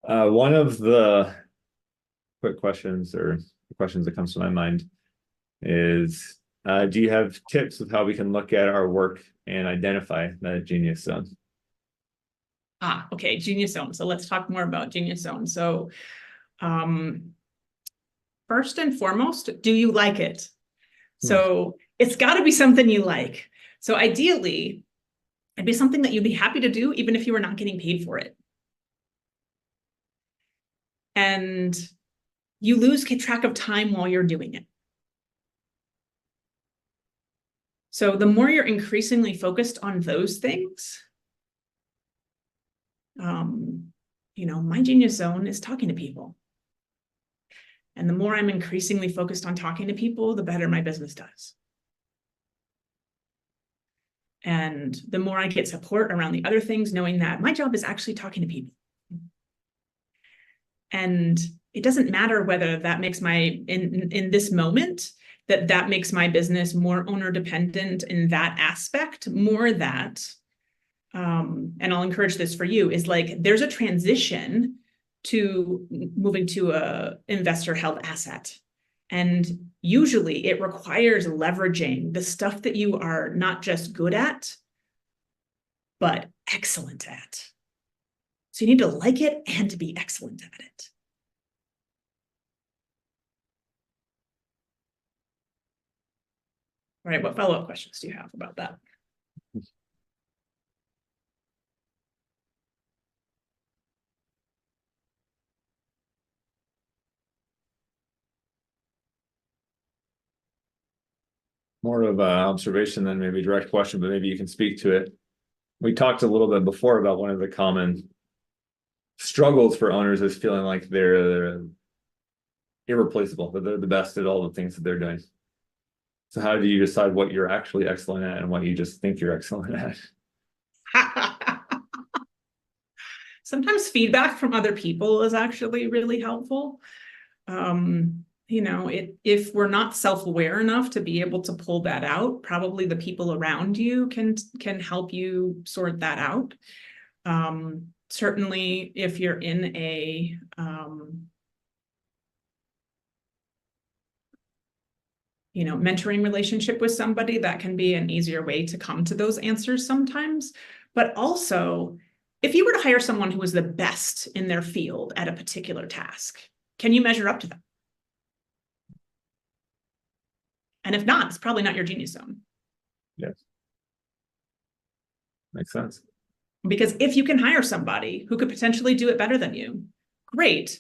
One of the quick questions or questions that comes to my mind is, do you have tips of how we can look at our work and identify that genius zone? Okay, genius zone. So let's talk more about genius zone. So first and foremost, do you like it? So it's got to be something you like. So ideally, it'd be something that you'd be happy to do, even if you were not getting paid for it. And you lose track of time while you're doing it. So the more you're increasingly focused on those things, my genius zone is talking to people. And the more I'm increasingly focused on talking to people, the better my business does. And the more I get support around the other things, knowing that my job is actually talking to people. And it doesn't matter whether that makes in this moment, that makes my business more owner dependent in that aspect, more that, and I'll encourage this for you, is like, there's a transition to moving to a investor held asset. And usually it requires leveraging the stuff that you are not just good at, but excellent at. So you need to like it and to be excellent at it. All right, what follow-up questions do you have about that? More of an observation than maybe a direct question, but maybe you can speak to it. We talked a little bit before about one of the common struggles for owners is feeling like they're irreplaceable, that they're the best at all the things that they're doing. So how do you decide what you're actually excellent at and what you just think you're excellent at? Sometimes feedback from other people is actually really helpful. If we're not self-aware enough to be able to pull that out, probably the people around you can help you sort that out. Certainly, if you're in a mentoring relationship with somebody, that can be an easier way to come to those answers sometimes. But also, if you were to hire someone who was the best in their field at a particular task, can you measure up to them? And if not, it's probably not your genius zone. Yes. Makes sense. Because if you can hire somebody who could potentially do it better than you, great.